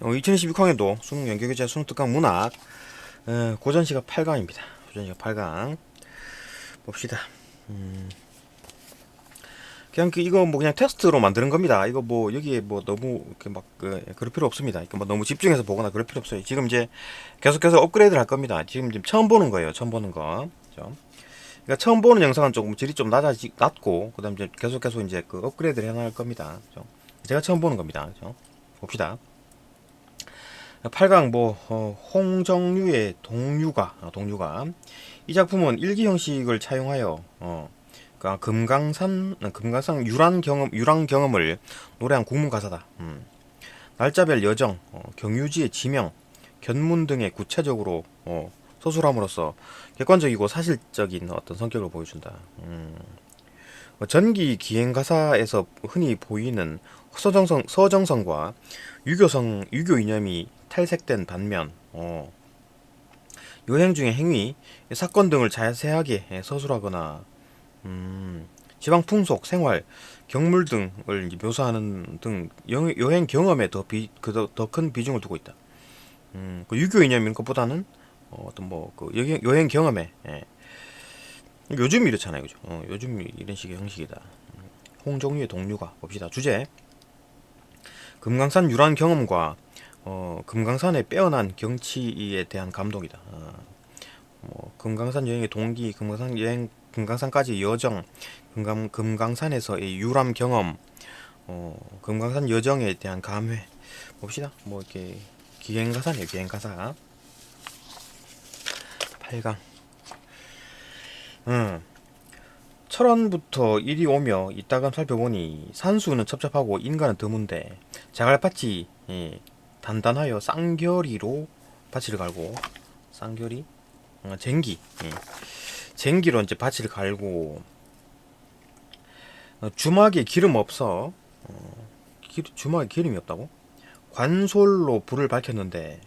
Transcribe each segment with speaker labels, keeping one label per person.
Speaker 1: 2022학년도 수능 연계교재 수능 특강 문학 고전시가 8강입니다. 고전시가 8강 봅시다. 그냥 이거 뭐 그냥 테스트로 만드는 겁니다. 이거 뭐 여기에 뭐 너무 이렇게 막 그럴 필요 없습니다. 그러니까 뭐 너무 집중해서 보거나 그럴 필요 없어요. 지금 이제 계속해서 업그레이드를 할 겁니다. 지금 처음 보는 거예요. 처음 보는 거. 그죠? 그러니까 처음 보는 영상은 조금 질이 좀 낮고 그다음 이제 계속 이제 그 업그레이드를 해나갈 겁니다. 그죠? 제가 처음 보는 겁니다. 그죠? 봅시다. 8강 뭐 홍정류의 동류가 이 작품은 일기 형식을 차용하여 그러니까 금강산 유랑 경험을 노래한 국문 가사다. 날짜별 여정, 경유지의 지명, 견문 등의 구체적으로 서술함으로써 객관적이고 사실적인 어떤 성격을 보여준다. 전기 기행 가사에서 흔히 보이는 서정성과 유교 이념이 탈색된 반면 여행 중의 행위, 사건 등을 자세하게 서술하거나 지방 풍속, 생활, 경물 등을 묘사하는 등 여행 경험에 더 큰 비중을 두고 있다. 그 유교 이념인 것보다는 어떤 뭐그 여행 경험에 요즘 이렇잖아요, 그죠? 요즘 이런 식의 형식이다. 홍종류의 동류가 봅시다. 주제 금강산 유란 경험과 금강산의 빼어난 경치에 대한 감동이다. 금강산 여행의 동기, 금강산까지 여정, 금강산에서의 유람 경험, 금강산 여정에 대한 감회. 봅시다. 뭐 이렇게 기행가사네요. 기행가사. 8강. 철원부터 이리 오며 이따금 살펴보니 산수는 첩첩하고 인간은 드문데 자갈밭이 단단하여 쌍겨리로 밭을 갈고 쌍겨리 쟁기 쟁기로 이제 밭을 갈고 주막에 기름 없어 주막에 기름이 없다고 관솔로 불을 밝혔는데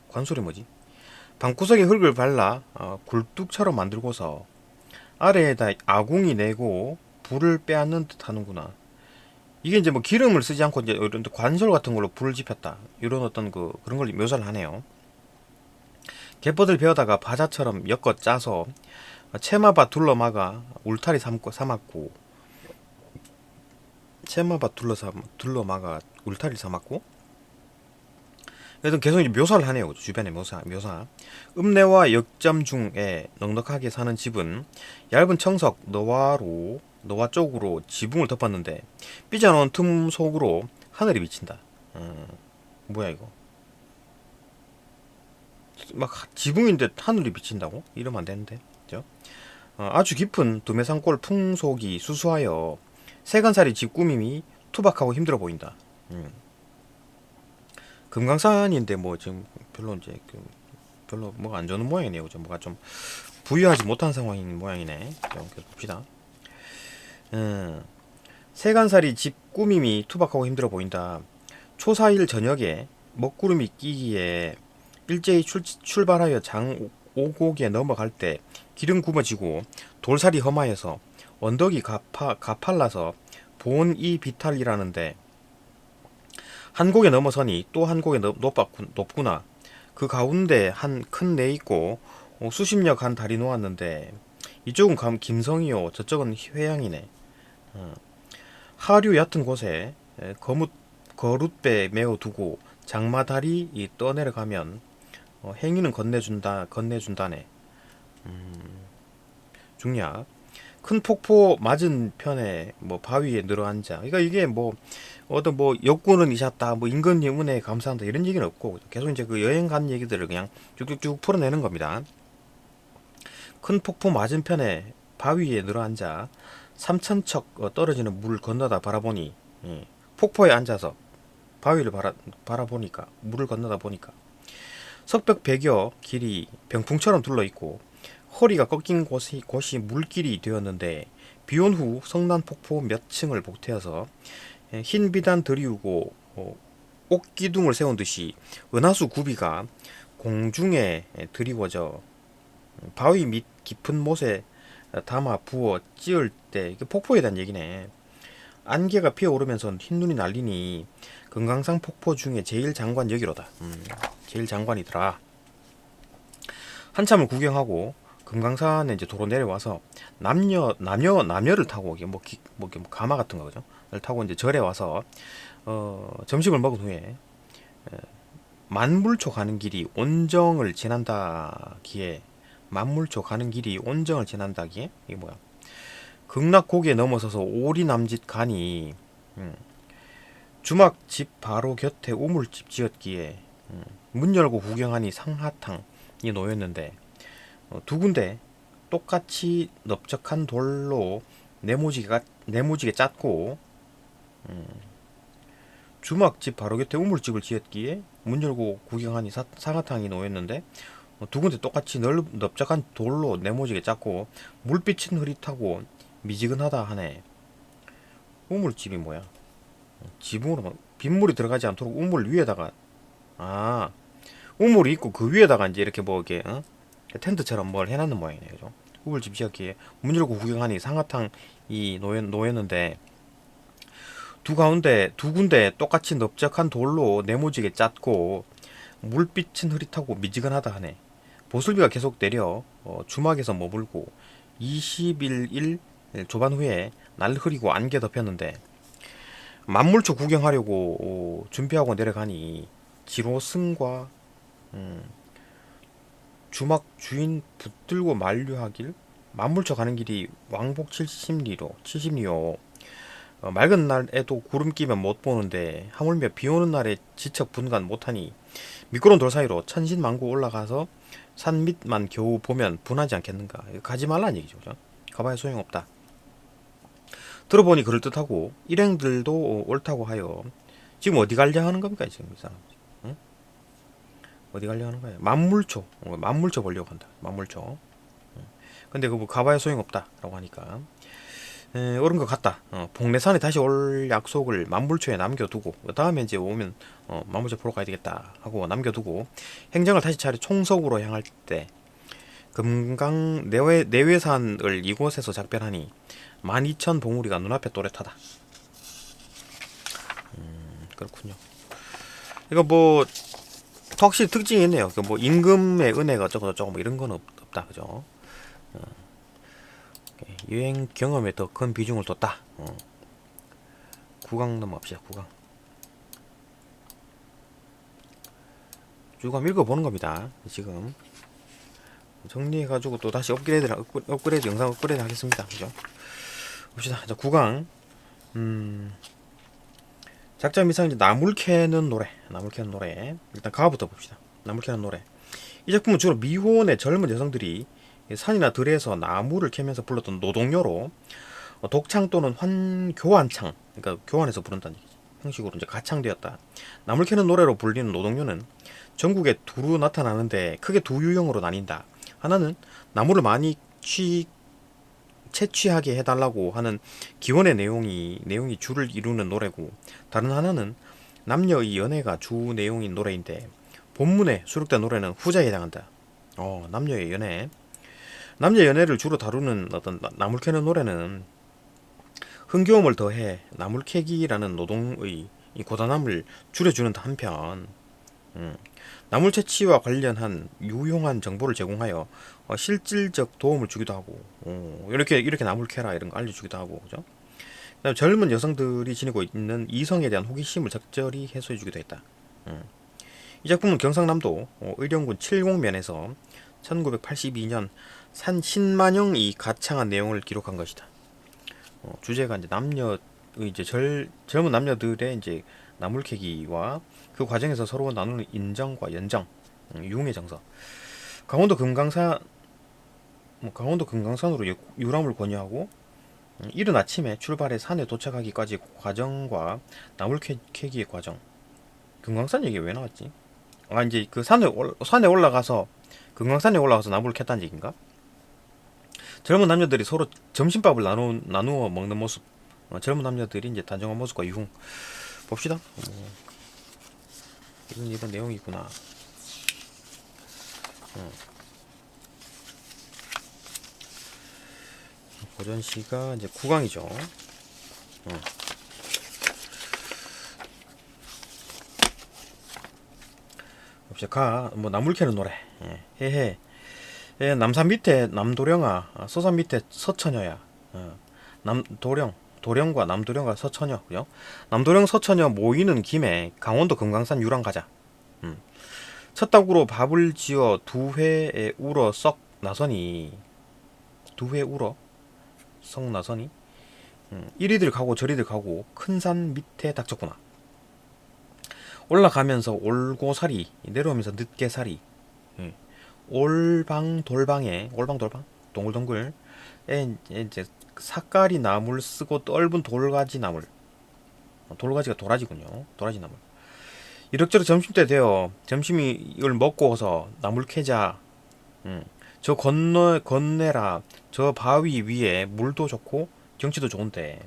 Speaker 1: 관솔이 뭐지 방구석에 흙을 발라 굴뚝처럼 만들고서 아래에다 아궁이 내고 불을 빼앗는 듯 하는구나. 이게 이제 뭐 기름을 쓰지 않고 이제 이런 관솔 같은 걸로 불을 지폈다. 이런 어떤 그런 걸 묘사를 하네요. 갯벌을 베어다가 바자처럼 엮어 짜서 채마밭 둘러막아 울타리 삼았고 채마밭 둘러막아 울타리 삼았고 그래서 계속 이제 묘사를 하네요. 주변에 묘사. 읍내와 역점 중에 넉넉하게 사는 집은 얇은 청석 너와 쪽으로 지붕을 덮었는데 삐져나온 틈 속으로 하늘이 비친다. 뭐야 이거? 막 지붕인데 하늘이 비친다고? 이러면 안 되는데, 그죠? 아주 깊은 두메산골 풍속이 수수하여 세간살이 집 꾸밈이 투박하고 힘들어 보인다. 금강산인데 뭐 지금 별로 이제 별로 뭐가 안 좋은 모양이네요. 좀 뭐가 좀 부유하지 못한 상황인 모양이네. 좀 계속 봅시다. 세간살이 집 꾸밈이 투박하고 힘들어 보인다. 초사일 저녁에 먹구름이 끼기에 일제히 출발하여 장 오곡에 넘어갈 때 길은 굽어지고 돌살이 험하여서 언덕이 가팔라서 본이 비탈이라는데 한 곡에 넘어서니 또 한 곡에 높구나. 그 가운데 한 큰 내 있고 수십 여 간 다리 놓았는데 이쪽은 김성이요 저쪽은 회양이네. 하류 얕은 곳에 거룻배 메어 두고 장마다리 떠내려가면 행위는 건네준다네. 중략 큰 폭포 맞은 편에 뭐 바위에 늘어앉아. 그러니까 이게 뭐 어떤 뭐 욕구는 이셨다, 뭐 인근 영문에 감사한다 이런 얘기는 없고 계속 이제 그 여행 간 얘기들을 그냥 쭉쭉쭉 풀어내는 겁니다. 큰 폭포 맞은편에 바위에 늘어앉아 3천척 떨어지는 물을 건너다 바라보니 폭포에 앉아서 바위를 바라보니까 물을 건너다 보니까 석벽 100여 길이 병풍처럼 둘러있고 허리가 꺾인 곳이 물길이 되었는데 비온 후 성난 폭포 몇 층을 복태어서 흰 비단 들이우고 옥기둥을 세운 듯이 은하수 구비가 공중에 드리워져 바위 밑 깊은 못에 담아 부어 찌을 때 이게 폭포에 대한 얘기네. 안개가 피어오르면서 흰눈이 날리니 금강산 폭포 중에 제일 장관 여기로다. 제일 장관이더라. 한참을 구경하고 금강산에 이제 도로 내려와서 남녀를 타고 이게 뭐 가마 같은 거 그죠? 를 타고 이제 절에 와서 점심을 먹은 후에 만물초 가는 길이 온정을 지난다기에 만물초 가는 길이 온정을 지난다기에 이게 뭐야? 극락고개 넘어서서 오리남짓 가니 주막집 바로 곁에 우물집 지었기에 문 열고 구경하니 상하탕이 놓였는데 두 군데 똑같이 넓적한 돌로 네모지게 짰고 주막집 바로 곁에 우물집을 지었기에 문 열고 구경하니 상하탕이 놓였는데 두 군데 똑같이 넓적한 돌로 네모지게 짰고 물빛은 흐릿하고 미지근하다 하네. 우물집이 뭐야? 지붕으로 빗물이 들어가지 않도록 우물 위에다가 우물이 있고 그 위에다가 이제 이렇게 뭐 이렇게 텐트처럼 뭘 해놨는 모양이네 그죠? 우물집 지었기에 문 열고 구경하니 상하탕이 놓였는데 두 군데 똑같이 넓적한 돌로 네모지게 짰고 물빛은 흐릿하고 미지근하다 하네. 보슬비가 계속 내려 주막에서 머물고 20일 조반 후에 날 흐리고 안개 덮였는데 만물초 구경하려고 준비하고 내려가니 지로승과 주막 주인 붙들고 만류하길 만물초 가는 길이 왕복 70리요. 맑은 날에도 구름 끼면 못 보는데 하물며 비 오는 날에 지척 분간 못하니 미끄러운 돌 사이로 천신만고 올라가서 산 밑만 겨우 보면 분하지 않겠는가. 가지 말라는 얘기죠. 그죠? 가봐야 소용없다. 들어보니 그럴듯하고 일행들도 옳다고 하여 지금 어디 가려 하는 겁니까 지금 이 사람? 응? 어디 가려 하는 거야? 만물초 보려고 한다. 만물초. 근데 그거 가봐야 소용없다라고 하니까 옳은 것 같다. 복례산에 다시 올 약속을 만물초에 남겨두고 다음에 이제 오면 만물초 보러 가야 되겠다 하고 남겨두고 행정을 다시 차려 총석으로 향할 때 금강 내외산을 이곳에서 작별하니 12,000 봉우리가 눈앞에 또렷하다. 그렇군요. 이거 뭐 확실히 특징이 있네요. 뭐 임금의 은혜가 어쩌고 뭐 이런 건 없다, 그죠? 여행 경험에 더 큰 비중을 뒀다. 구강 넘어갑시다. 구강. 쭉 한번 읽어보는 겁니다. 지금 정리해가지고 또 다시 업그레이드 영상 업그레이드 하겠습니다. 그죠? 봅시다. 자, 구강. 작자 미상 이제 나물 캐는 노래. 일단 가부터 봅시다. 나물 캐는 노래. 이 작품은 주로 미혼의 젊은 여성들이 산이나 들에서 나무를 캐면서 불렀던 노동요로 독창 또는 교환창, 그러니까 교환해서 부른다는 얘기지. 형식으로 이제 가창되었다. 나물 캐는 노래로 불리는 노동요는 전국에 두루 나타나는데 크게 두 유형으로 나뉜다. 하나는 나무를 많이 채취하게 해달라고 하는 기원의 내용이 주를 이루는 노래고, 다른 하나는 남녀의 연애가 주 내용인 노래인데 본문에 수록된 노래는 후자에 해당한다. 남녀의 연애. 남녀 연애를 주로 다루는 어떤 나물 캐는 노래는 흥겨움을 더해 나물 캐기라는 노동의 이 고단함을 줄여주는 한편 나물 채취와 관련한 유용한 정보를 제공하여 실질적 도움을 주기도 하고 이렇게 나물 캐라 이런 거 알려주기도 하고 그죠? 그다음에 젊은 여성들이 지니고 있는 이성에 대한 호기심을 적절히 해소해주기도 했다. 이 작품은 경상남도 의령군 칠곡면에서 1982년 산 신만영이 가창한 내용을 기록한 것이다. 주제가 이제 젊은 남녀들의 이제 나물 캐기와 그 과정에서 서로 나누는 인정과 연정, 유흥의 정서. 강원도 금강산으로 유람을 권유하고 이른 아침에 출발해 산에 도착하기까지 과정과 나물 캐기의 과정. 금강산 얘기 왜 나왔지? 이제 그 산에 올라가서 금강산에 올라가서 나무를 캤다는 얘기인가? 젊은 남녀들이 서로 점심밥을 나누어 먹는 모습. 젊은 남녀들이 이제 단정한 모습과 유흥. 봅시다. 이런 내용이 있구나. 고전시가 이제 9강이죠. 뭐 나물 캐는 노래. 해해. 남산 밑에 남도령아, 서산 밑에 서처녀야. 도령과 남도령과 서처녀, 그죠? 남도령 서처녀 모이는 김에 강원도 금강산 유랑 가자. 음. 첫 닭으로 밥을 지어 두 회에 울어 썩 나서니, 두 회 울어 썩 나서니, 이리들 가고 저리들 가고 큰 산 밑에 닥쳤구나. 올라가면서 올고사리, 내려오면서 늦게사리. 올방돌방에, 올방돌방 동글동글 에 이제 사까리 나물 쓰고 떫은 돌가지 나물. 돌가지가 도라지군요. 도라지 나물. 이럭저럭 점심때 되어 점심이 이걸 먹고서 나물 캐자. 저 건네라. 저 바위 위에 물도 좋고 경치도 좋은데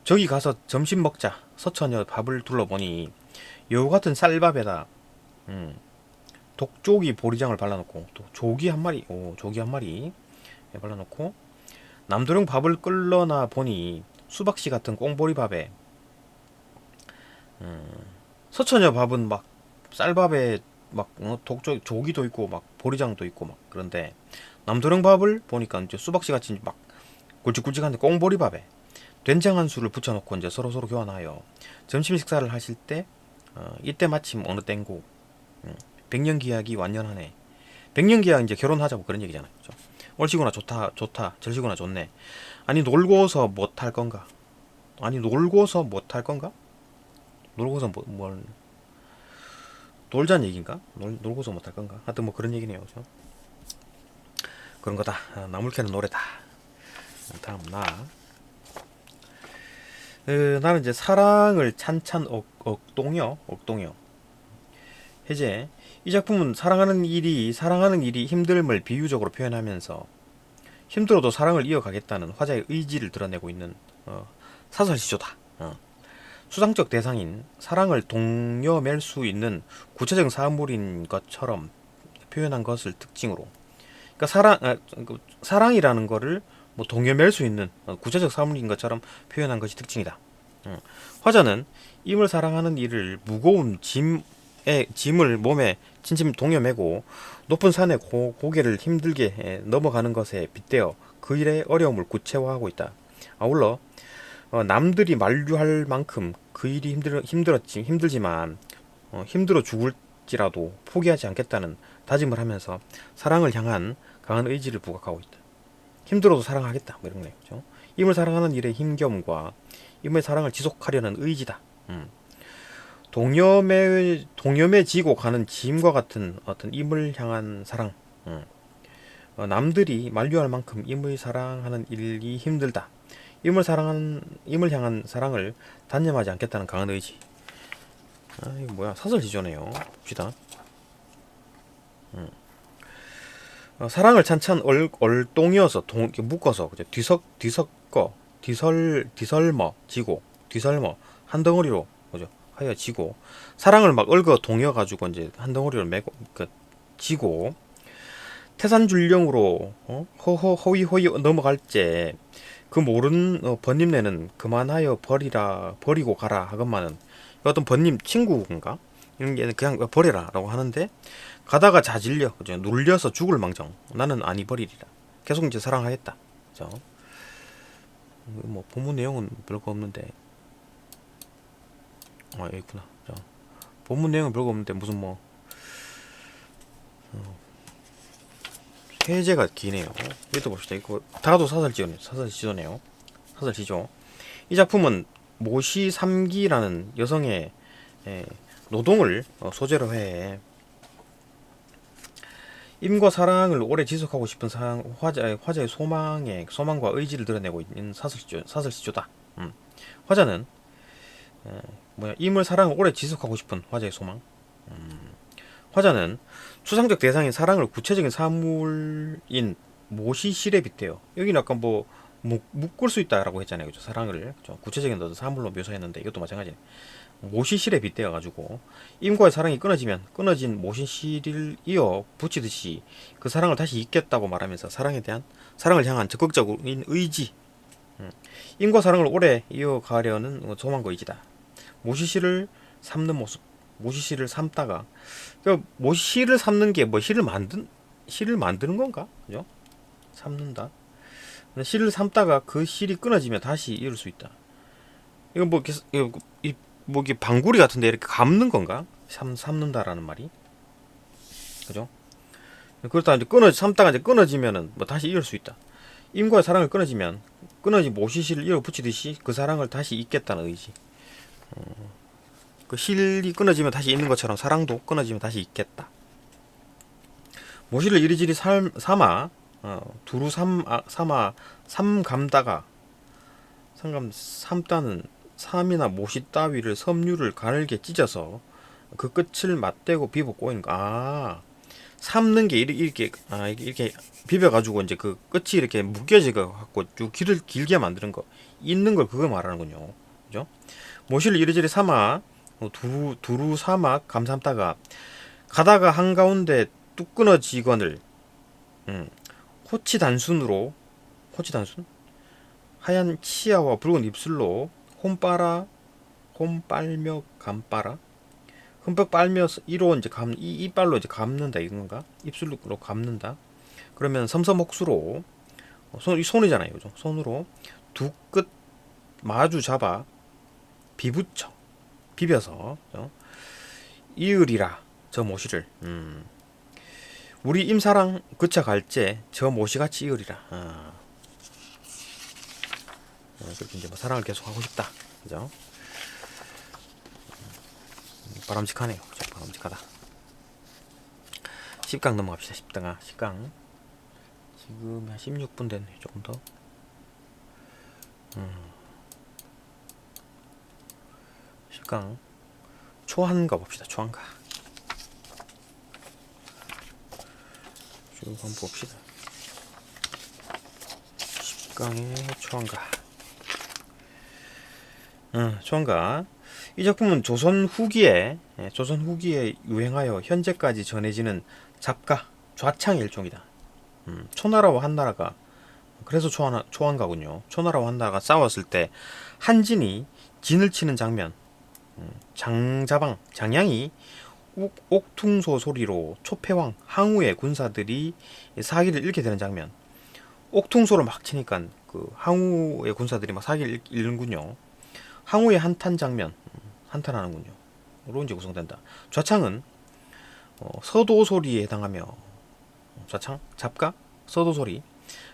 Speaker 1: 저기 가서 점심 먹자. 서처녀 밥을 둘러보니 여우 같은 쌀밥에다 독조기 보리장을 발라놓고 또 조기 한 마리, 조기 한 마리 발라놓고 남도령 밥을 끓여나 보니 수박씨 같은 꽁보리밥에 서처녀 밥은 막 쌀밥에 막 조기도 있고 막 보리장도 있고 막 그런데 남도령 밥을 보니까 이제 수박씨 같이 막 굵직굵직한데 꽁보리밥에 된장 한 수를 붙여놓고 이제 서로서로 교환하여 점심 식사를 하실 때 이때 마침 어느 땡고 백년기약이 완연하네. 백년기약 이제 결혼하자고 그런 얘기잖아요. 그죠? 얼씨구나 좋다 좋다 절씨구나 좋네. 아니 놀고서 못할 건가? 아니 놀고서 못할 건가? 놀고서 뭘 놀자는 얘기인가? 놀고서 못할 건가? 하여튼 뭐 그런 얘기네요. 그죠? 그런 거다. 나물 캐는 노래다. 다음 나는 이제 사랑을 찬찬 억동여 해제. 이 작품은 사랑하는 일이 힘듦을 비유적으로 표현하면서 힘들어도 사랑을 이어가겠다는 화자의 의지를 드러내고 있는 사설시조다. 수상적 대상인 사랑을 동여맬 수 있는 구체적인 사물인 것처럼 표현한 것을 특징으로, 그러니까 사랑이라는 거를 뭐 동여맬 수 있는 구체적 사물인 것처럼 표현한 것이 특징이다. 화자는 임을 사랑하는 이를 무거운 짐을 몸에 진심 동여매고 높은 산에 고개를 힘들게 넘어가는 것에 빗대어 그 일의 어려움을 구체화하고 있다. 아울러 남들이 만류할 만큼 그 일이 힘들지만 힘들어 죽을지라도 포기하지 않겠다는 다짐을 하면서 사랑을 향한 강한 의지를 부각하고 있다. 힘들어도 사랑하겠다, 뭐 이런 거예요. 그렇죠? 임을 사랑하는 일의 힘겸과 임의 사랑을 지속하려는 의지다. 동여매지고 가는 짐과 같은 어떤 임을 향한 사랑. 남들이 만류할 만큼 임을 사랑하는 일이 힘들다. 임을 향한 사랑을 단념하지 않겠다는 강한 의지. 이거 뭐야? 사설지조네요. 봅시다. 사랑을 찬찬 얼똥이어서 묶어서 그죠? 뒤설머 지고 뒤설머 한 덩어리로 그죠? 하여 지고 사랑을 막 얽어 동여 가지고 이제 한 덩어리로 메고 지고 태산줄령으로 허위허위 넘어갈째 그 모르는 번님네는 그만하여 버리고 가라 하건만은 어떤 번님 친구인가 이런 게 그냥 버려라라고 하는데 가다가 자질려 그죠? 눌려서 죽을 망정 나는 아니 버리리라. 계속 이제 사랑하겠다. 그죠? 뭐 본문 내용은 별거 없는데 여기 있구나. 그죠? 본문 내용은 별거 없는데 무슨 뭐 해제가 기네요. 이것도 봅시다. 이거 다도 사설지조네요. 사설지조. 이 작품은 모시 삼기라는 여성의 노동을 소재로 해 임과 사랑을 오래 지속하고 싶은 화자의 소망과 의지를 드러내고 있는 사설시조다. 화자는 임을 사랑을 오래 지속하고 싶은 화자의 소망. 화자는 추상적 대상인 사랑을 구체적인 사물인 모시실에 빗대요. 여기는 아까 뭐 묶을 수 있다라고 했잖아요. 그죠? 사랑을 그죠? 구체적인 어떤 사물로 묘사했는데 이것도 마찬가지네. 모시실에 빗대어 가지고 임과의 사랑이 끊어진 모시실을 이어 붙이듯이 그 사랑을 다시 잇겠다고 말하면서 사랑을 향한 적극적인 의지, 임과 사랑을 오래 이어가려는 소망과 의지다. 모시실을 삼는 모습. 모시실을 삶다가, 그 모시실을 삶는 게 뭐 실을 만드는 건가? 그죠? 삶는다. 실을 삶다가 그 실이 끊어지면 다시 이을 수 있다. 이거 뭐 뭐 이게 방구리 같은데 이렇게 감는 건가? 삶는다라는 말이, 그죠? 그렇다 이제 삶다가 이제 끊어지면은 뭐 다시 이을 수 있다. 임과의 사랑을 끊어지면 끊어진 모시실을 이어 붙이듯이 그 사랑을 다시 잇겠다는 의지. 그 실이 끊어지면 다시 있는 것처럼 사랑도 끊어지면 다시 있겠다. 모시를 이리저리 삼아 두루 삼아 삼감다가 삼다는 삼이나 모시 따위를 섬유를 가늘게 찢어서 그 끝을 맞대고 비벼 꼬이는 거. 삶는 게 이렇게 비벼가지고 이제 그 끝이 이렇게 묶여지고 갖고 쭉 길을 길게 만드는 거, 있는 걸 그걸 말하는군요. 그죠? 모시를 이리저리 삼아 두루 삼아 감삼다가 가다가 한가운데 뚝 끊어지거늘 호치 단순 하얀 치아와 붉은 입술로 홈빨며 감빨아 흠뻑 빨며서 이로 이제 이 이빨로 이제 감는다 이건가? 입술로 감는다. 그러면 섬섬옥수로 손이잖아요, 그죠? 손으로 두 끝 마주 잡아 비벼서, 그죠? 이으리라 저 모시를. 우리 임사랑 그차 갈제 저 모시같이 이으리라. 그렇게 이제 뭐 사랑을 계속 하고 싶다, 그죠? 바람직하네요. 그죠? 바람직하다. 10강 넘어갑시다. 10강. 지금 한 16분 됐네. 조금 더. 10강. 초한가 봅시다. 초한가. 쭉 한번 봅시다. 10강의 초한가. 초한가. 이 작품은 조선 후기에 유행하여 현재까지 전해지는 잡가, 좌창의 일종이다. 초나라와 한나라가, 그래서 초한가군요. 초나라와 한나라가 싸웠을 때 한진이 진을 치는 장면, 장양이 옥퉁소 소리로 초패왕 항우의 군사들이 사기를 잃게 되는 장면. 옥퉁소를 막 치니까 그 항우의 군사들이 막 사기를 잃는군요. 항우의 한탄 장면, 한탄하는군요. 로 이제 구성된다. 좌창은 서도 소리에 해당하며, 좌창 잡가 서도 소리,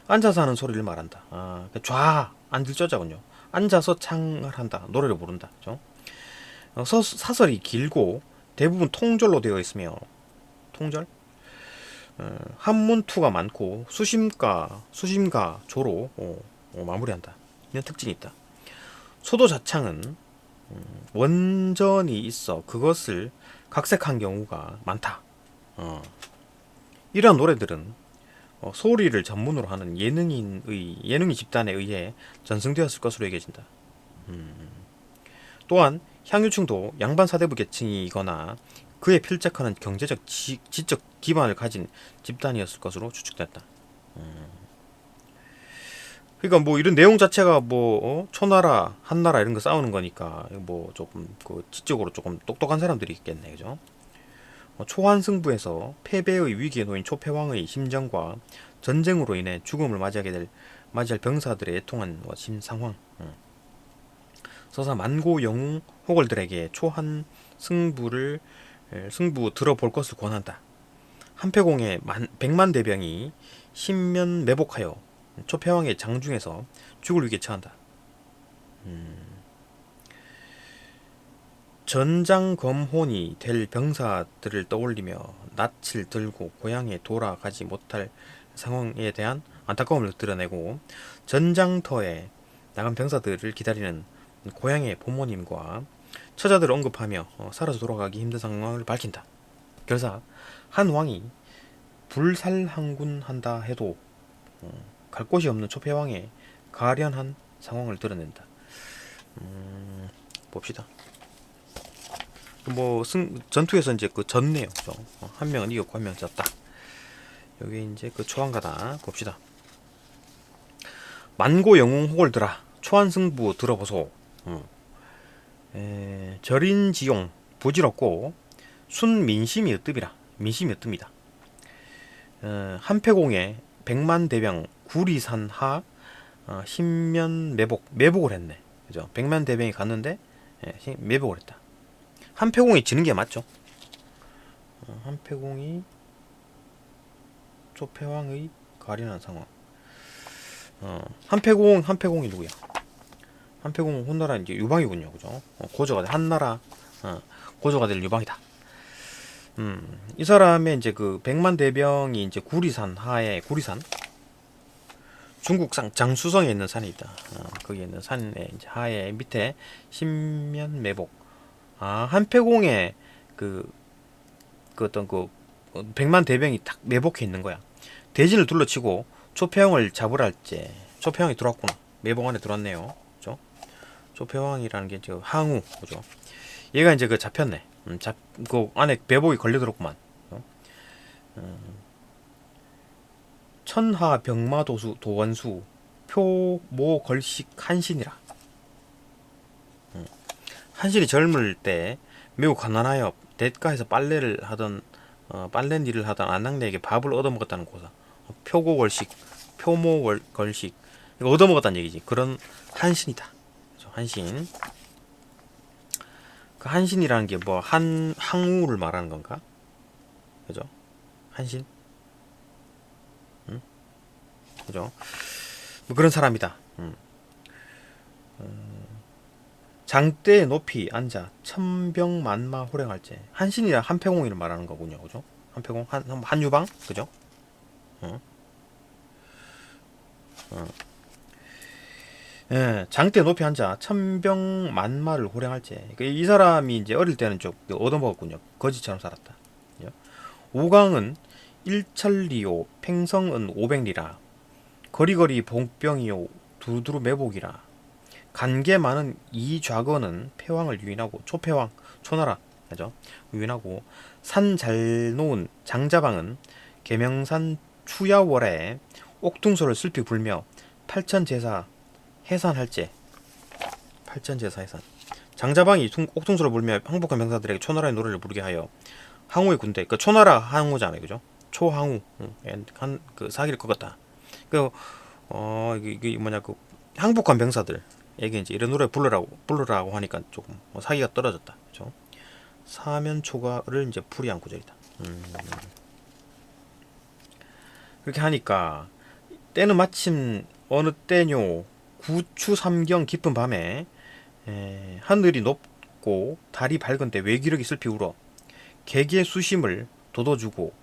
Speaker 1: 앉아서 하는 소리를 말한다. 앉을 쪼자군요. 앉아서 창을 한다. 노래를 부른다. 그죠? 사설이 길고 대부분 통절로 되어 있으며, 통절? 한문투가 많고 수심가 조로 마무리한다. 이런 특징이 있다. 소도 자창은 원전이 있어 그것을 각색한 경우가 많다. 이러한 노래들은 소리를 전문으로 하는 예능이 집단에 의해 전승되었을 것으로 여겨진다. 또한 향유충도 양반 사대부 계층이거나 그에 필적하는 경제적 지적 기반을 가진 집단이었을 것으로 추측됐다. 그러니까 뭐 이런 내용 자체가 뭐 초나라, 한나라 이런 거 싸우는 거니까 뭐 조금 그 지적으로 조금 똑똑한 사람들이 있겠네, 그죠? 초한승부에서 패배의 위기에 놓인 초패왕의 심정과 전쟁으로 인해 죽음을 맞이할 병사들의 애통한 상황. 서사 만고 영웅 호걸들에게 초한 승부 들어볼 것을 권한다. 한패공의 100만 대병이 신면 매복하여 초패왕의 장중에서 죽을 위기에 처한다. 전장검혼이 될 병사들을 떠올리며 낯을 들고 고향에 돌아가지 못할 상황에 대한 안타까움을 드러내고, 전장터에 나간 병사들을 기다리는 고향의 부모님과 처자들을 언급하며 살아서 돌아가기 힘든 상황을 밝힌다. 결사 한 왕이 불살항군한다 해도 갈 곳이 없는 초패왕의 가련한 상황을 드러낸다. 봅시다. 뭐 전투에서 이제 그 졌네요. 한 명은 이겼고 한 명은 졌다. 여기 이제 그 초한가다. 봅시다. 만고 영웅 호걸들아 초한승부 들어보소. 절인지용 부질없고 순민심이 으뜸이라. 민심이 으뜸이다. 한패공에 백만대병 구리산하 신면 매복을 했네. 그죠? 백만대병이 갔는데 매복을 했다. 한패공이 지는 게 맞죠? 한패공이 초패왕의 가련한 상황. 한패공이 누구야? 한패공은 혼나라 이제 유방이군요, 그죠? 고조가 될 한나라, 고조가 될 유방이다. 이 사람의 이제 그 백만대병이 이제 구리산 하에 구리산 중국 장수성에 있는 산이 있다. 거기에 있는 산에 이제 하에 밑에 신면매복. 한패공의 그 어떤 그 백만대병이 딱 매복해 있는 거야. 대진을 둘러치고 초패왕을 잡으라 할때 초패왕이 들어왔구나. 매복 안에 들어왔네요. 그죠? 초패왕이라는 게 이제 항우, 그죠? 얘가 이제 그 잡혔네. 그 안에 매복이 걸려들었구만. 천하 병마도수 도원수 표모걸식 한신이라. 한신이 젊을 때 매우 가난하여 대가에서 빨래를 하던 빨래 일을 하던 안낙내에게 밥을 얻어먹었다는 고사. 표고걸식, 표모걸식 이거 얻어먹었다는 얘기지. 그런 한신이다. 그렇죠? 한신. 그 한신이라는 게 뭐 항우를 말하는 건가? 그죠? 한신. 그죠? 뭐 그런 사람이다. 장대에 높이 앉아 천병만마 호령할제. 한신이라 한패공이를 말하는 거군요, 그죠? 한패공 한유방, 그죠? 예, 장대에 높이 앉아 천병만마를 호령할제. 이 사람이 이제 어릴 때는 좀 얻어먹었군요. 거지처럼 살았다. 그죠? 오강은 일천리요 팽성은 오백리라. 거리거리 봉병이요 두두루 매복이라. 간계 많은 이좌거는 패왕을 유인하고 초패왕 초나라 그죠? 유인하고 산 잘 놓은 장자방은 계명산 추야월에 옥퉁소를 슬피 불며 팔천제사 해산할제. 팔천제사 해산. 장자방이 옥퉁소를 불며 항복한 병사들에게 초나라의 노래를 부르게 하여 항우의 군대, 그 초나라 항우잖아요, 그죠? 초항우, 그 사기를 꺾었다. 이게 뭐냐, 그 항복한 병사들에게 이제 이런 노래 부르라고 하니까 조금 사기가 떨어졌다, 그죠? 사면초가를 이제 풀이한 구절이다. 그렇게 하니까 때는 마침 어느 때뇨 구추 삼경 깊은 밤에 하늘이 높고 달이 밝은 때 외기력이 슬피 울어 개개 수심을 돋워주고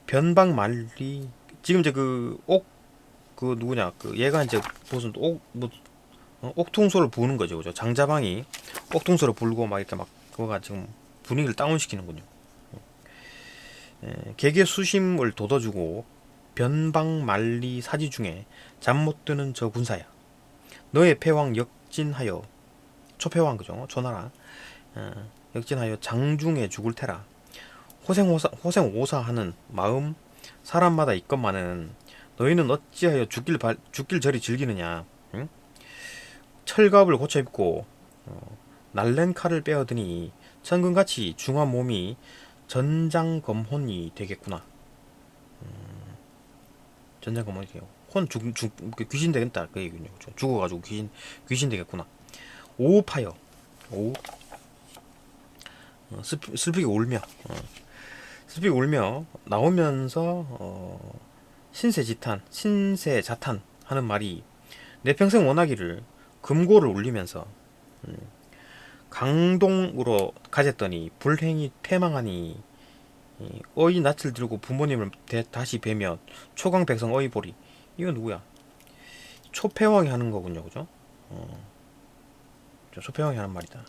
Speaker 1: 변방 말리 지금 이제 그 누구냐 그 얘가 이제 무슨 옥통소를 부는 거죠, 그죠? 장자방이 옥통소를 불고 막 이렇게 막 그거가 지금 분위기를 다운시키는군요. 개개 수심을 돋워주고 변방 말리 사지 중에 잠 못 드는 저 군사야. 너의 패왕 역진하여 초패왕 그죠? 초나라 역진하여 장중에 죽을 테라. 호생오사하는 마음 사람마다 있건만은 너희는 어찌하여 죽길 저리 즐기느냐? 응? 철갑을 고쳐 입고 날랜 칼을 빼어드니 천근같이 중한 몸이 전장검혼이 되겠구나. 전장검혼이 되고 귀신 되겠다 그 얘기군요. 죽어가지고 귀신 되겠구나. 오파여 오 슬프게 울며 나오면서 신세자탄 하는 말이 내 평생 원하기를 금고를 울리면서 강동으로 가졌더니 불행히 패망하니 어이 낯을 들고 부모님을 다시 뵈며 초강백성 어이 보리. 이거 누구야? 초패왕이 하는 거군요, 그죠? 초패왕이 하는 말이다.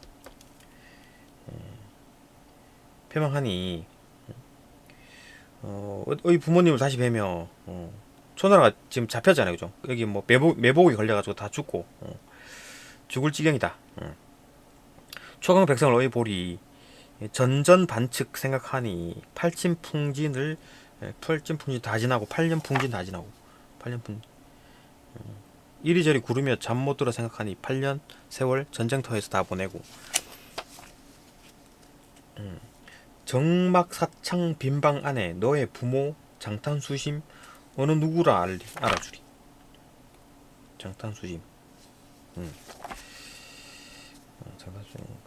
Speaker 1: 패망하니 어이 부모님을 다시 뵈며 초나라가 지금 잡혔잖아요, 그죠? 여기 뭐 매복이 걸려가지고 다 죽고 죽을 지경이다. 초강 백성을 어이 보리 전전반측 생각하니 팔진풍진 다 지나고 8년 풍진 다 지나고 8년 풍 이리저리 구르며 잠 못 들어 생각하니 8년 세월 전쟁터에서 다 보내고 정막사창 빈방 안에 너의 부모 장탄수심 어느 누구라 알아주리. 장탄수심.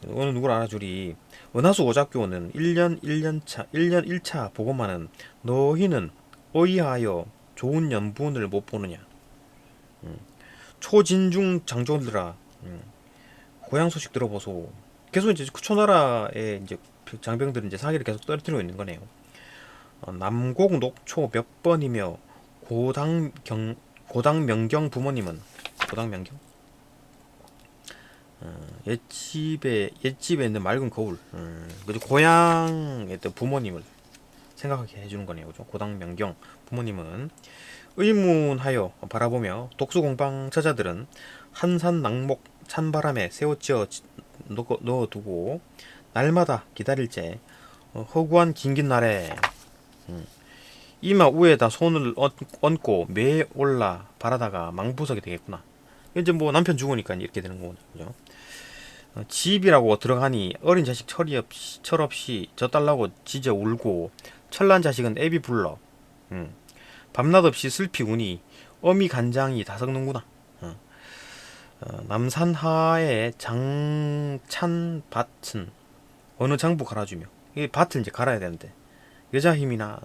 Speaker 1: 어느 누구라 알아주리. 은하수 오작교는 1년 1차 보고만은 너희는 어이하여 좋은 연분을 못 보느냐. 초진중 장조들아, 고향 소식 들어보소. 계속 이제 초나라의 이제 장병들은 이제 사기를 계속 떨어뜨리고 있는 거네요. 남곡 녹초 몇 번이며 고당명경 부모님은 고당명경 옛집에 있는 맑은 거울, 그죠? 고향의 또 부모님을 생각하게 해주는 거네요. 그죠? 고당명경 부모님은 의문하여 바라보며 독수공방 처자들은 한산 낙목 찬바람에 세워지어 넣어두고 날마다 기다릴제 허구한 긴긴 날에 이마 위에다 손을 얹고 매 올라 바라다가 망부석이 되겠구나. 이제 뭐 남편 죽으니까 이렇게 되는 거죠. 그죠? 집이라고 들어가니 어린 자식 철없이 져달라고 짖어 울고 철난 자식은 애비 불러. 밤낮 없이 슬피 우니 어미 간장이 다 썩는구나. 남산하의 장찬 밭은 어느 장부 갈아주며, 이 밭을 이제 갈아야 되는데 여자 힘이나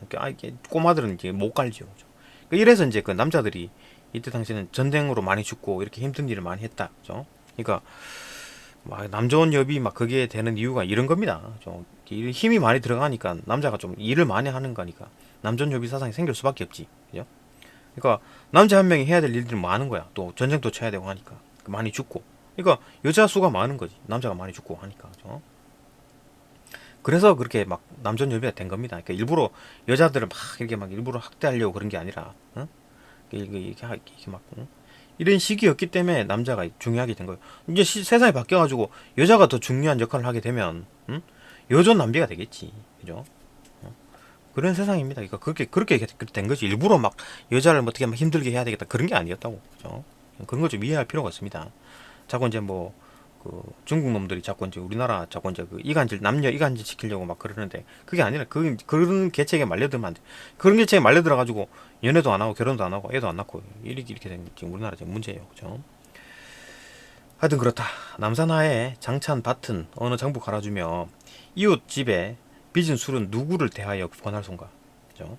Speaker 1: 꼬마들은 이제 못 갈죠. 이래서 이제 그 남자들이 이때 당시에는 전쟁으로 많이 죽고 이렇게 힘든 일을 많이 했다. 그죠? 그러니까 막 남조원 여비 막 그게 되는 이유가 이런 겁니다. 좀 힘이 많이 들어가니까 남자가 좀 일을 많이 하는 거니까 남조원 여비 사상이 생길 수밖에 없지. 그죠? 그러니까 남자 한 명이 해야 될 일들이 많은 거야. 또 전쟁도 쳐야 되고 하니까 많이 죽고. 그러니까 여자 수가 많은 거지. 남자가 많이 죽고 하니까. 그죠? 그래서 그렇게 막 남존 여비가 된 겁니다. 그러니까 일부러 여자들을 막 일부러 학대하려고 그런 게 아니라, 이렇게 막 이런 시기였기 때문에 남자가 중요하게 된 거예요. 이제 세상이 바뀌어가지고 여자가 더 중요한 역할을 하게 되면, 여존 남비가 되겠지. 그죠? 그런 세상입니다. 그러니까 그렇게 된 거지. 일부러 막 여자를 어떻게 막 힘들게 해야 되겠다 그런 게 아니었다고. 그죠? 그런 걸 좀 이해할 필요가 있습니다. 자꾸 이제 뭐 그 중국 놈들이 자꾸 이제 우리나라 자꾸 이제 그 이간질 남녀 이간질 시키려고 막 그러는데 그게 아니라 그런 계책에 말려들면 안 돼. 그런 계책에 말려들어 가지고 연애도 안 하고 결혼도 안 하고 애도 안 낳고 이렇게 된 지금 우리나라 지금 문제예요. 그죠? 하여튼 그렇다. 남산하에 장찬 밭은 어느 장부 갈아주며 이웃 집에 빚은 술은 누구를 대하여 권할 손가. 그죠?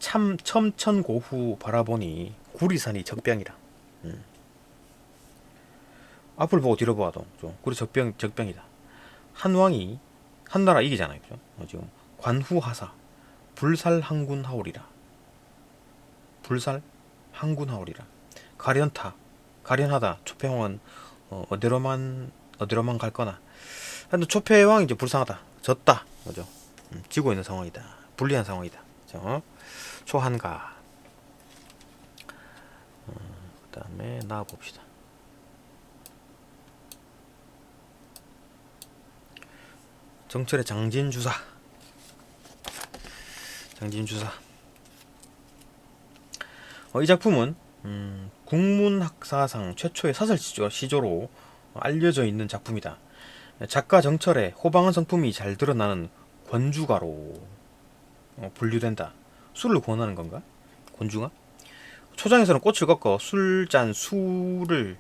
Speaker 1: 참 첨천고후 바라보니 구리산이 적병이라. 앞을 보고 뒤로 봐도 좀 그리 적병이다. 한왕이 한나라 이기잖아요. 그죠? 지금 관후하사 불살항군하오리라. 불살항군하오리라. 가련하다. 초패왕은 어디로만 갈 거나. 근데 초패왕이 이제 불쌍하다. 졌다. 그죠? 지고 있는 상황이다. 불리한 상황이다. 그죠? 초한가. 그다음에 나와 봅시다. 정철의 장진주사. 이 작품은 국문학사상 최초의 사설 시조로 알려져 있는 작품이다. 작가 정철의 호방한 성품이 잘 드러나는 권주가로 분류된다. 술을 권하는 건가? 권주가? 초장에서는 꽃을 꺾어 술잔 수를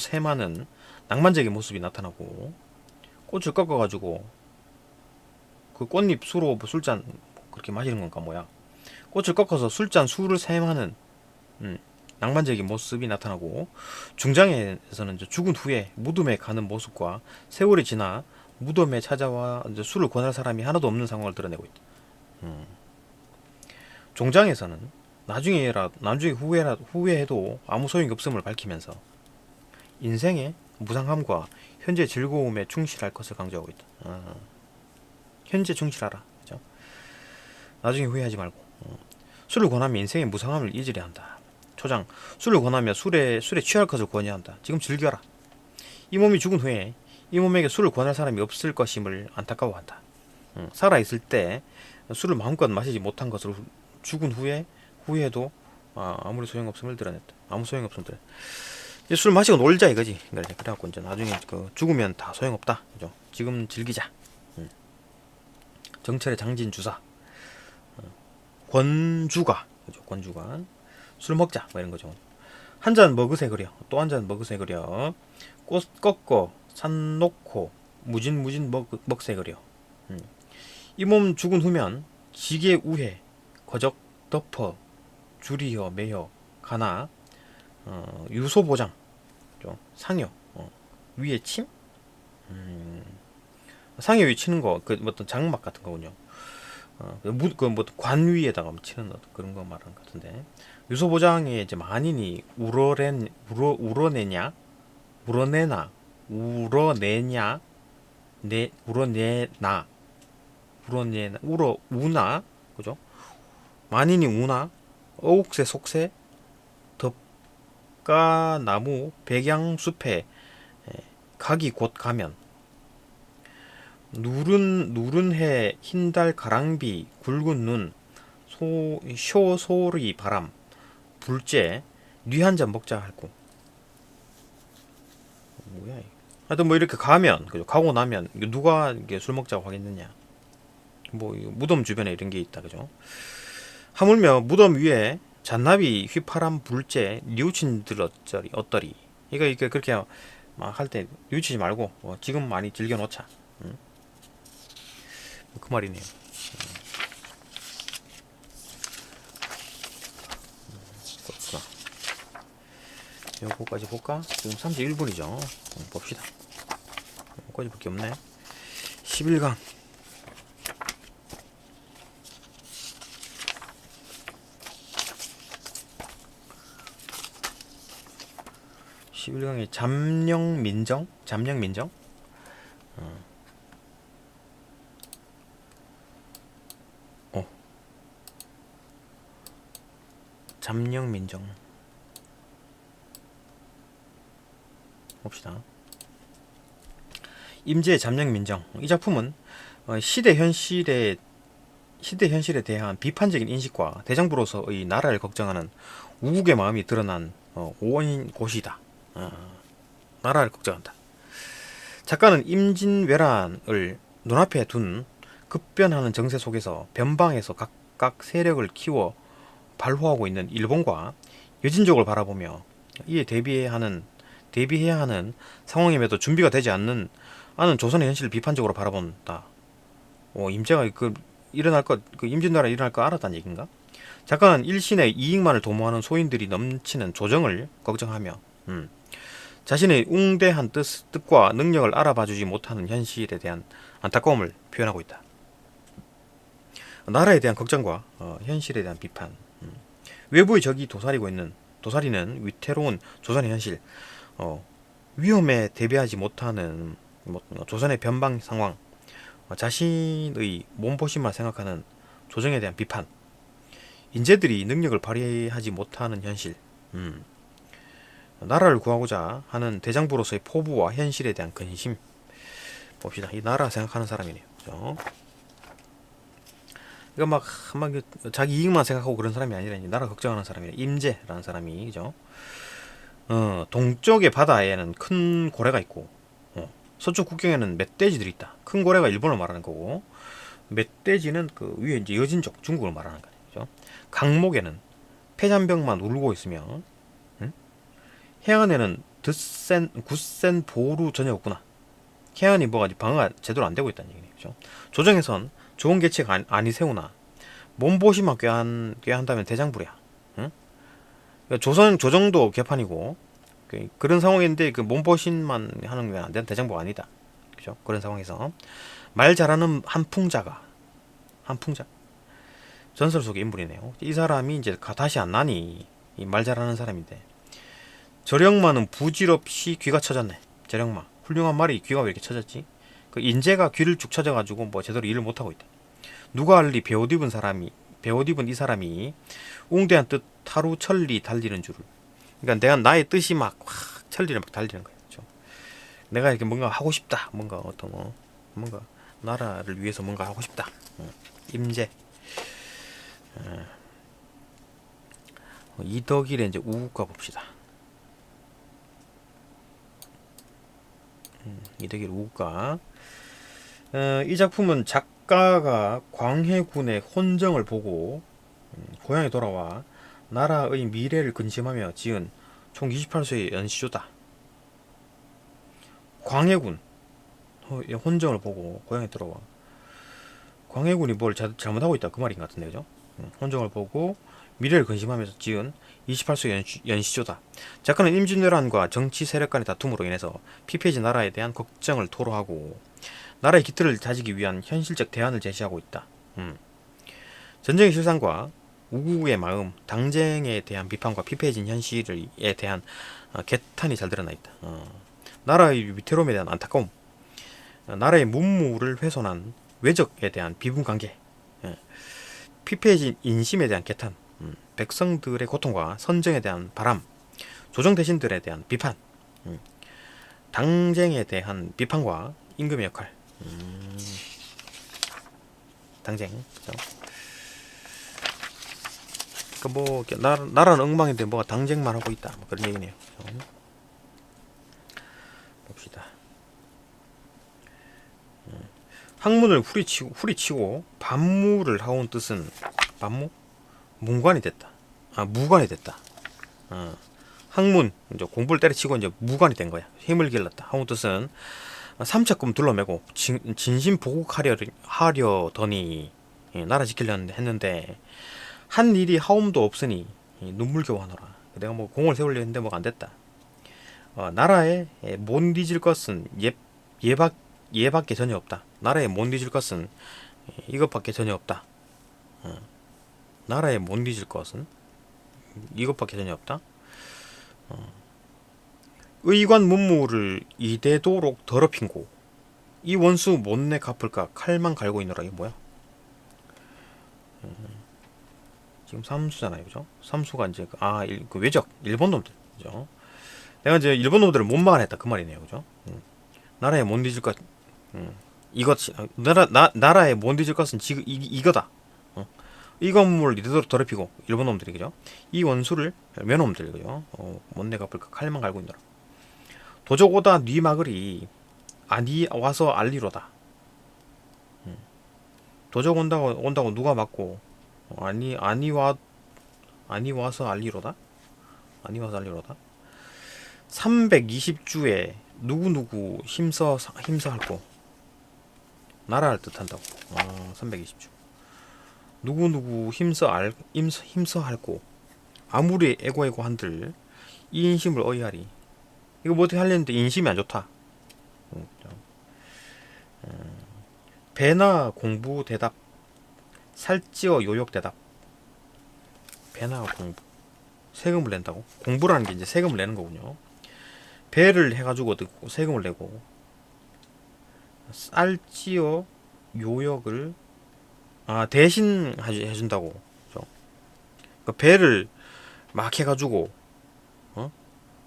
Speaker 1: 세마는 낭만적인 모습이 나타나고, 꽃을 꺾어가지고 그 꽃잎 수로 술잔 그렇게 마시는 건가 뭐야? 꽃을 꺾어서 술잔 수를 세마는 낭만적인 모습이 나타나고, 중장에서는 이제 죽은 후에 무덤에 가는 모습과 세월이 지나 무덤에 찾아와 이제 술을 권할 사람이 하나도 없는 상황을 드러내고 있다. 종장에서는 나중에 후회해도 아무 소용이 없음을 밝히면서 인생의 무상함과 현재 즐거움에 충실할 것을 강조하고 있다. 현재 충실하라. 그죠? 나중에 후회하지 말고. 술을 권하면 인생의 무상함을 잊으려 한다. 초장, 술을 권하며 술에 취할 것을 권해야 한다. 지금 즐겨라. 이 몸이 죽은 후에 이 몸에게 술을 권할 사람이 없을 것임을 안타까워한다. 살아있을 때 술을 마음껏 마시지 못한 것을 죽은 후에도 아무리 소용없음을 드러냈다. 아무 소용없음을 드러냈다. 술 마시고 놀자 이거지. 그래갖고 이제 나중에 죽으면 다 소용없다. 그죠? 지금 즐기자. 정철의 장진 주사. 권주가, 그죠? 권주가. 술 먹자, 뭐 이런 거죠. 한 잔 먹으세 그려. 또 한 잔 먹으세 그려. 꽃 꺾어 산 놓고 무진 먹세 그려. 이 몸 죽은 후면 지게 우회 거적 덮어 줄이여 매여 가나 유소 보장 상여 위에 침 상여 위 치는 거 그 어떤 장막 같은 거군요. 뭐 관 위에다가 치는 그런 거 말하는 것 같은데 유소 보장에 이제 만인이 우러내냐 우러내나 우러내냐 내 우러내나 우러내나 우나 그죠? 만인이 우나 어옥새 속새 덮가 나무 백양숲에 각이 곧 가면 누른 해 흰달 가랑비 굵은 눈 쇼소리 바람 불째 뉘 한 잔 먹자 할고 뭐야 이거. 하여튼 뭐 이렇게 가면 그죠? 가고 나면 누가 이게 술 먹자고 하겠느냐 뭐 무덤 주변에 이런 게 있다 그죠? 하물며 무덤 위에 잔나비 휘파람 불째 뉘우친 들었저리 어떠리 이거 그렇게 막 할 때 뉘우치지 말고 지금 많이 즐겨 놓자 그 말이네요. 그렇구나. 요거까지 볼까? 지금 31분이죠. 봅시다. 요거까지 밖에 없네. 11강. 11강에 잠령민정? 잠령민정? 잠령민정 봅시다. 임제의 잠령민정 이 작품은 시대 현실에 대한 비판적인 인식과 대장부로서의 나라를 걱정하는 우국의 마음이 드러난 오원인 곳이다. 나라를 걱정한다. 작가는 임진왜란을 눈앞에 둔 급변하는 정세 속에서 변방에서 각각 세력을 키워 발호하고 있는 일본과 여진족을 바라보며 이에 대비해야 하는 상황임에도 준비가 되지 않는 조선의 현실을 비판적으로 바라본다. 임제가 임진왜란이 일어날 거 알았다는 얘기인가? 작가는 일신의 이익만을 도모하는 소인들이 넘치는 조정을 걱정하며 자신의 웅대한 뜻과 능력을 알아봐주지 못하는 현실에 대한 안타까움을 표현하고 있다. 나라에 대한 걱정과 현실에 대한 비판. 외부의 적이 도사리는 위태로운 조선의 현실, 위험에 대비하지 못하는 조선의 변방 상황, 자신의 몸보신만 생각하는 조정에 대한 비판, 인재들이 능력을 발휘하지 못하는 현실, 나라를 구하고자 하는 대장부로서의 포부와 현실에 대한 근심. 봅시다. 이 나라 생각하는 사람이네요. 그죠? 이거 막 자기 이익만 생각하고 그런 사람이 아니라 나라 걱정하는 사람이에요. 임제라는 사람이 그죠? 동쪽의 바다에는 큰 고래가 있고 서쪽 국경에는 멧돼지들이 있다. 큰 고래가 일본을 말하는 거고 멧돼지는 그 위에 이제 여진족 중국을 말하는 거죠. 그죠? 강목에는 폐잔병만 울고 있으며 해안에는 굳센 보루 전혀 없구나. 해안이 뭐가 방어가 제대로 안 되고 있다는 얘기네요. 그죠? 조정에선 좋은 계책 아니 세우나 몸보심만 꾀한다면 대장부랴. 응? 그러니까 조정도 개판이고 그런 상황인데 그 몸보신만 하는 게 안 되는 대장부가 아니다. 그죠? 그런 상황에서 말 잘하는 한풍자 전설 속의 인물이네요. 이 사람이 이제 다시 안 나니 말 잘하는 사람인데 저령마는 부질없이 귀가 처졌네. 저령마 훌륭한 말이 귀가 왜 이렇게 처졌지? 그 인재가 귀를 쭉 처져가지고 뭐 제대로 일을 못 하고 있다. 누가 알리 베옷 입은 이 사람이 웅대한 뜻 하루 천리 달리는 줄을. 그러니까 내가 나의 뜻이 막 천리를 막 달리는 거예요. 그렇죠? 내가 이렇게 뭔가 하고 싶다. 뭔가 뭔가 나라를 위해서 뭔가 하고 싶다. 임제. 이덕일의 이제 우국가 봅시다. 이덕일 우국가. 이 작품은 작가가 광해군의 혼정을 보고 고향에 돌아와 나라의 미래를 근심하며 지은 총 28소의 연시조다. 광해군 혼정을 보고 고향에 돌아와 광해군이 뭘 잘못하고 있다 그 말인 것 같은데 그죠? 혼정을 보고 미래를 근심하면서 지은 28소 연시조다. 작가는 임진왜란과 정치 세력 간의 다툼으로 인해서 피폐해진 나라에 대한 걱정을 토로하고 나라의 기틀을 다지기 위한 현실적 대안을 제시하고 있다. 전쟁의 실상과 우국의 마음, 당쟁에 대한 비판과 피폐해진 현실에 대한 개탄이 잘 드러나 있다. 나라의 위태로움에 대한 안타까움, 나라의 문무를 훼손한 외적에 대한 비분관계, 피폐해진 인심에 대한 개탄, 백성들의 고통과 선정에 대한 바람, 조정 대신들에 대한 비판, 당쟁에 대한 비판과 임금의 역할, 당쟁, 그죠? 뭐 나라는 엉망인데 뭐가 당쟁만 하고 있다, 뭐 그런 얘기네요. 그죠? 봅시다. 학문을 후리치고 반무를 하온 뜻은 반무? 문관이 됐다. 무관이 됐다. 학문 이제 공부를 때려치고 이제 무관이 된 거야. 힘을 길렀다. 하온 뜻은 삼척금 둘러매고 진심 보국하려더니 나라 지키려 했는데 한 일이 하옴도 없으니 눈물겨워 하노라. 내가 뭐 공을 세우려 했는데 뭐가 안 됐다. 나라에 못 잊을 것은 얘밖에 전혀 없다. 나라에 못 잊을 것은 이것밖에 전혀 없다. 나라에 못 잊을 것은 이것밖에 전혀 없다. 의관 문무를 이대도록 더럽힌고 이 원수 못내 갚을까 칼만 갈고 있노라. 이게 뭐야? 지금 삼수잖아요, 그죠? 삼수가 이제 그 외적 일본 놈들, 그죠? 내가 이제 일본 놈들을 못 막아냈다 그 말이네요, 그죠? 나라에 못 잊을 것, 이것 나라에 못 잊을 것은 지금 이거다. 이 건물을 이대로 더럽히고 일본 놈들이 그죠? 이 원수를 면놈들 그죠? 못내 갚을까 칼만 갈고 있노라. 도적 오다 뉘 막으리 아니 와서 알리로다. 도적 온다고 누가 막고 아니 와서 알리로다. 아니 와서 알리로다. 320주에 누구누구 힘서할고 나라를 뜻한다고. 320주. 누구누구 힘서할고 아무리 애고애고 한들 이 인심을 어이하리. 이거 뭐 어떻게 하려는데 인심이 안 좋다. 배나 공부 대답 살찌어 요역 대답. 배나 공부 세금을 낸다고? 공부라는 게 이제 세금을 내는 거군요. 배를 해가지고 세금을 내고 쌀찌어 요역을 대신 해준다고. 그러니까 배를 막 해가지고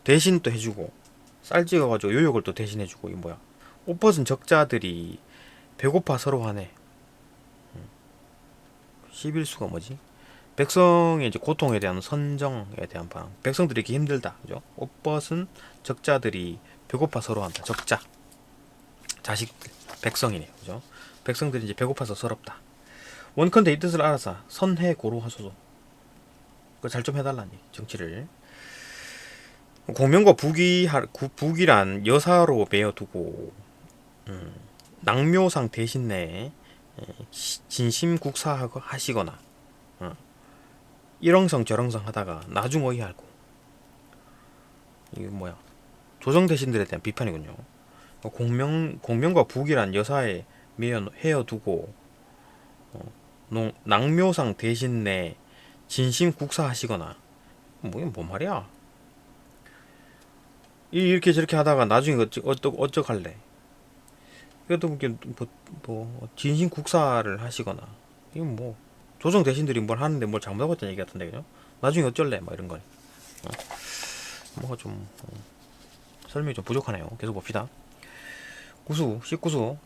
Speaker 1: 대신 또 해주고 쌀 찍어가지고 요역을 또 대신 해주고. 이 뭐야? 옷 벗은 적자들이 배고파 서러워하네. 11수가 뭐지? 백성의 이제 고통에 대한 선정에 대한 방. 백성들이 이렇게 힘들다, 그죠? 옷 벗은 적자들이 배고파 서러워한다. 적자, 자식들, 백성이네요, 그죠? 백성들이 이제 배고파서 서럽다. 원컨대 이 뜻을 알아서 선해 고루하소서. 잘 좀 해달라니 정치를. 공명과 북이란 여사로 매어두고 낭묘상 대신 내에 진심국사하시거나 일렁성 저렁성 하다가 나중 어이할고. 이게 뭐야? 조정 대신들에 대한 비판이군요. 공명과 북이란 여사에 헤어두고 낭묘상 대신 내 진심국사하시거나. 뭔 말이야? 이렇게 저렇게 하다가 나중에 어쩌할래? 그래도 진심국사를 하시거나. 이건 뭐 조정 대신들이 뭘 하는데 뭘 잘못하고 있다는 얘기 같은데 그죠? 나중에 어쩔래? 뭐 이런 거니. 뭐가 좀 설명이 좀 부족하네요. 계속 봅시다. 19수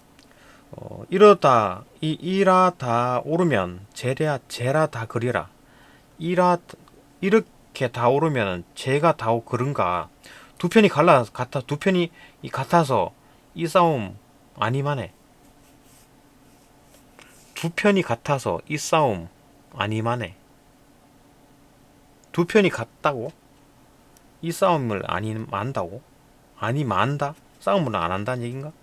Speaker 1: 이라다 오르면 제라 다 그리라. 이렇게 다 오르면 제가 다 그른가. 두 편이 같아서 이 싸움 아니만해. 두 편이 같아서 이 싸움 아니만해. 두 편이 같다고? 이 싸움을 아니만다고? 아니만다? 싸움을 안 한다는 얘긴가?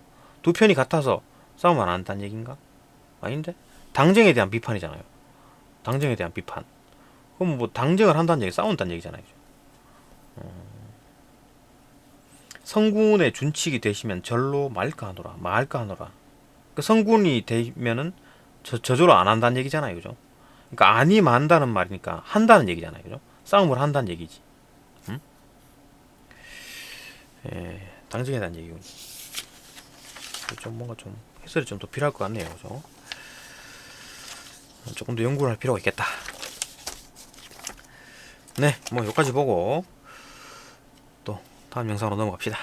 Speaker 1: 두 편이 같아서 싸움을 안 한다는 얘긴가? 아닌데? 당정에 대한 비판이잖아요. 당정에 대한 비판. 그럼 뭐 당정을 한다는 얘기, 싸운다는 얘기잖아요. 성군의 준칙이 되시면 절로 말까 하노라, 말까 하노라. 그 성군이 되면은 저절로 안 한다는 얘기잖아요, 그죠? 그러니까 아니 만다는 말이니까 한다는 얘기잖아요, 그죠? 싸움을 한다는 얘기지. 응? 예, 당정에 대한 얘기군요. 좀 뭔가 좀 해설이 좀 더 필요할 것 같네요, 그죠? 조금 더 연구를 할 필요가 있겠다. 네, 뭐 여기까지 보고 또 다음 영상으로 넘어갑시다.